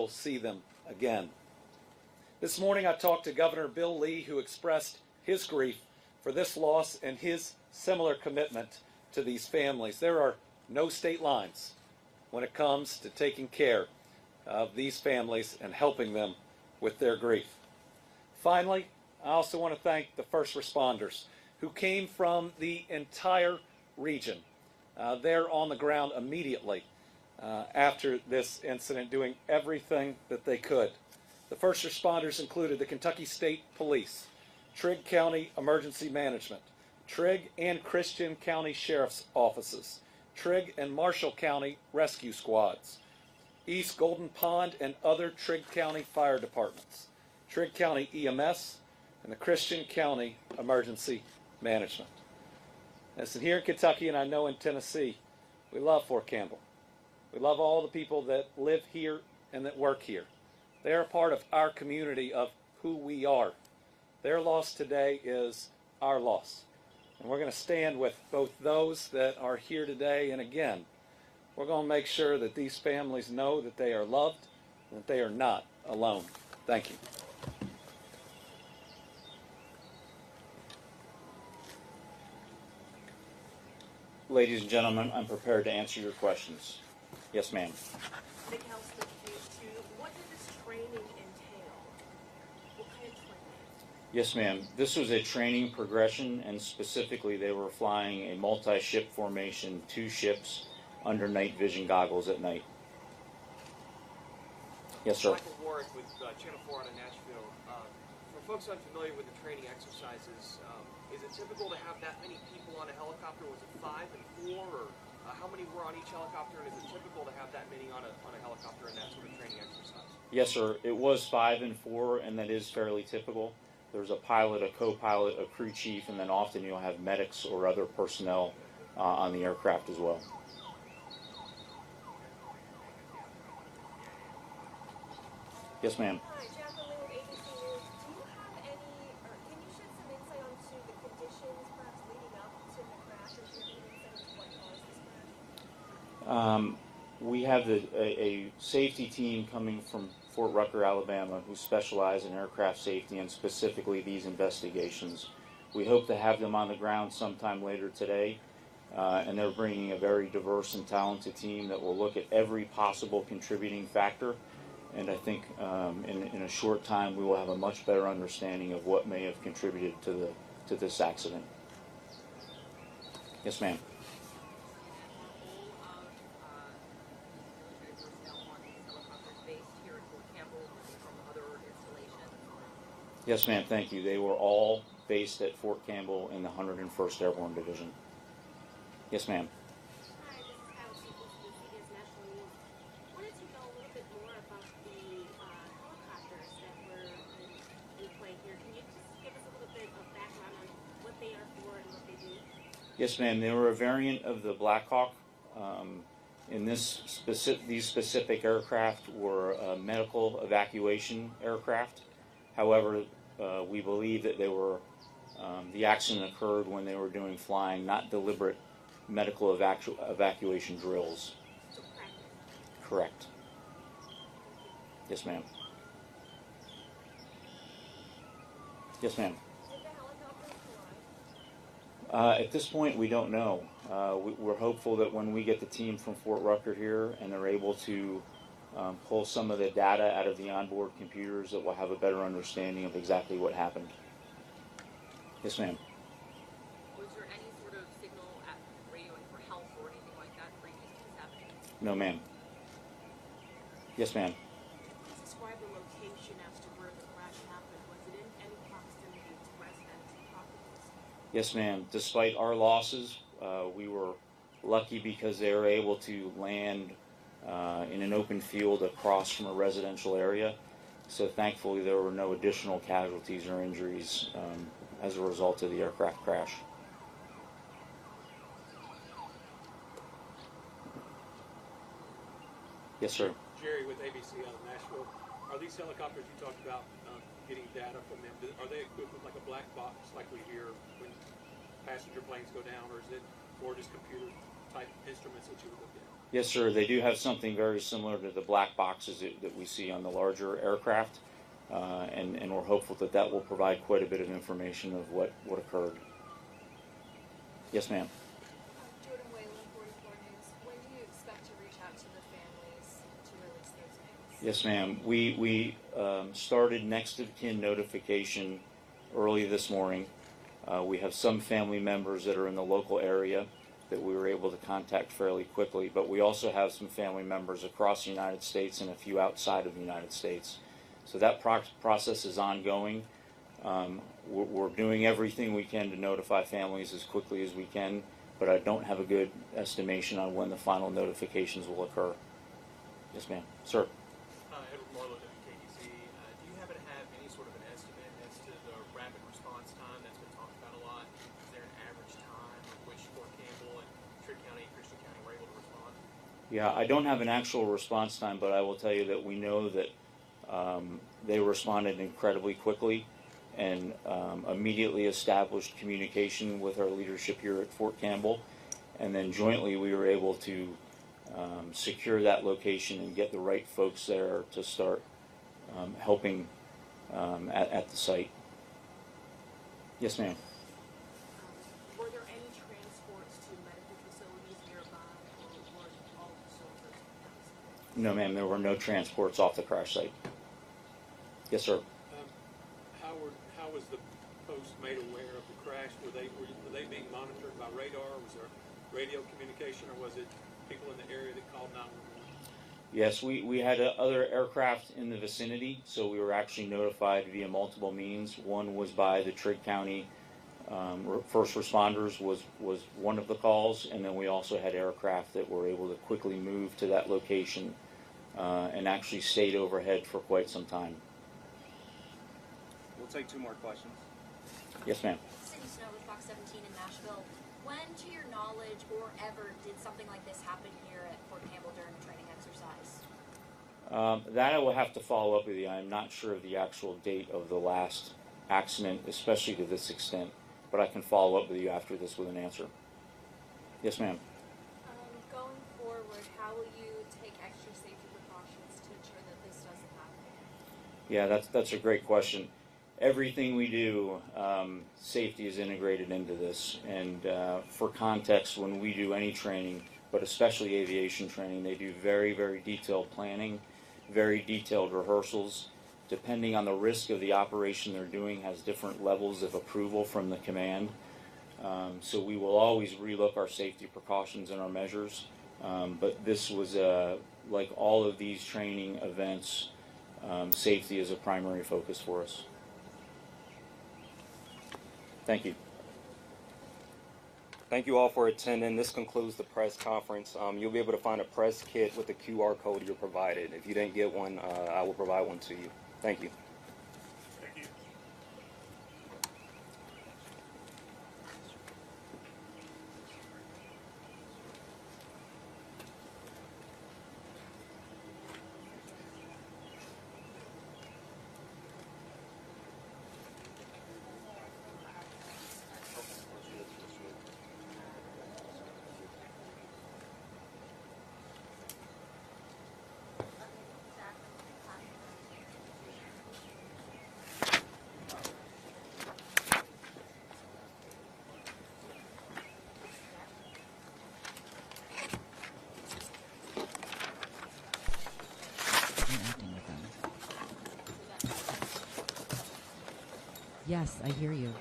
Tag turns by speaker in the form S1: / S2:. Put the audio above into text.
S1: will see them again. This morning I talked to Governor Bill Lee, who expressed his grief for this loss and his similar commitment to these families. There are no state lines when it comes to taking care of these families and helping them with their grief. Finally, I also want to thank the first responders who came from the entire region. They're on the ground immediately after this incident, doing everything that they could. The first responders included the Kentucky State Police, Trigg County Emergency Management, Trigg and Christian County Sheriff's Offices, Trigg and Marshall County Rescue Squads, East Golden Pond and other Trigg County Fire Departments, Trigg County EMS, and the Christian County Emergency Management. Listen, here in Kentucky, and I know in Tennessee, we love Fort Campbell. We love all the people that live here and that work here. They are a part of our community, of who we are. Their loss today is our loss. And we're going to stand with both those that are here today, and again, we're going to make sure that these families know that they are loved and that they are not alone. Thank you.
S2: Ladies and gentlemen, I'm prepared to answer your questions. Yes, ma'am.
S3: The Council Phase 2, what did this training entail? What kind of training?
S2: Yes, ma'am. This was a training progression, and specifically they were flying a multi-ship formation, 2 ships under night vision goggles at night. Yes, sir.
S4: Michael Warwick with Channel 4 out of Nashville. For folks unfamiliar with the training exercises, is it typical to have that many people on a helicopter? Was it 5 and 4, or how many were on each helicopter? And is it typical to have that many on a helicopter in that sort of training exercise?
S2: Yes, sir. It was 5 and 4, and that is fairly typical. There's a pilot, a co-pilot, a crew chief, and then often you'll have medics or other personnel on the aircraft as well. Yes, ma'am.
S3: Hi, Jacqueline, ABC News. Do you have any, or can you shed some insight onto the conditions perhaps leading up to the crash, or do you have any insight into what caused this crash?
S2: We have a safety team coming from Fort Rucker, Alabama, who specialize in aircraft safety and specifically these investigations. We hope to have them on the ground sometime later today, and they're bringing a very diverse and talented team that will look at every possible contributing factor. And I think in a short time we will have a much better understanding of what may have contributed to this accident. Yes, ma'am. Yes, ma'am, thank you. They were all based at Fort Campbell in the 101st Airborne Division. Yes, ma'am.
S3: Hi, this is Kyle Stevens with CBS National News. Wanted to know a little bit more about the helicopters that were in play here. Can you just give us a little bit of background on what they are for and what they do?
S2: Yes, ma'am. They were a variant of the Black Hawk. In these specific aircraft were medical evacuation aircraft. However, we believe that they were the accident occurred when they were doing flying, not deliberate medical evacuation drills.
S3: So practice.
S2: Correct. Yes, ma'am. Yes, ma'am.
S3: Did the helicopters fly?
S2: At this point, we don't know. We're hopeful that when we get the team from Fort Rucker here and they're able to pull some of the data out of the onboard computers, that we'll have a better understanding of exactly what happened. Yes, ma'am.
S5: Was there any sort of signal at radioing for help or anything like that previous to this happening?
S2: No, ma'am. Yes, ma'am.
S3: Please describe the location as to where the crash happened. Was it in any proximity to residential properties?
S2: Yes, ma'am. Despite our losses, we were lucky because they were able to land in an open field across from a residential area. So thankfully there were no additional casualties or injuries as a result of the aircraft crash. Yes, sir.
S6: Jerry with ABC out of Nashville. Are these helicopters you talked about getting data from them, are they equipped with like a black box like we hear when passenger planes go down, or is it more just computer type instruments that you would look at?
S2: Yes, sir. They do have something very similar to the black boxes that we see on the larger aircraft, and we're hopeful that that will provide quite a bit of information of what occurred. Yes, ma'am.
S7: Jordan Whalen, 44 News. When do you expect to reach out to the families to release those names?
S2: Yes, ma'am. We started next of kin notification early this morning. We have some family members that are in the local area that we were able to contact fairly quickly, but we also have some family members across the United States and a few outside of the United States. So that process is ongoing. We're doing everything we can to notify families as quickly as we can, but I don't have a good estimation on when the final notifications will occur. Yes, ma'am. Sir.
S6: Edward Marlowe, WKDC. Do you happen to have any sort of an estimate as to the rapid response time that's been talked about a lot? Is there an average time at which Fort Campbell and Trigg County and Christian County were able to respond?
S2: Yeah, I don't have an actual response time, but I will tell you that we know that they responded incredibly quickly and immediately established communication with our leadership here at Fort Campbell, and then jointly we were able to secure that location and get the right folks there to start helping at the site. Yes, ma'am.
S5: Were there any transports to medical facilities nearby, or were all soldiers?
S2: No, ma'am, there were no transports off the crash site. Yes, sir.
S6: How was the post made aware of the crash? Were they being monitored by radar? Was there radio communication, or was it people in the area that called 911?
S2: Yes, we had other aircraft in the vicinity, so we were actually notified via multiple means. One was by the Trigg County first responders was one of the calls, and then we also had aircraft that were able to quickly move to that location and actually stayed overhead for quite some time.
S8: We'll take two more questions.
S2: Yes, ma'am.
S9: Cindy Snow with Fox 17 in Nashville. When, to your knowledge, or ever, did something like this happen here at Fort Campbell during a training exercise?
S2: That I will have to follow up with you. I'm not sure of the actual date of the last accident, especially to this extent, but I can follow up with you after this with an answer. Yes, ma'am.
S7: Going forward, how will you take extra safety precautions to ensure that this doesn't happen again?
S2: Yeah, that's a great question. Everything we do, safety is integrated into this. And for context, when we do any training, but especially aviation training, they do very, very detailed planning, very detailed rehearsals. Depending on the risk of the operation they're doing, has different levels of approval from the command. So we will always relook our safety precautions and our measures. But this was, like all of these training events, safety is a primary focus for us. Thank you.
S8: Thank you all for attending. This concludes the press conference. You'll be able to find a press kit with the QR code you're provided. If you didn't get one, I will provide one to you. Thank you.
S6: Thank you.
S10: Yes, I hear you.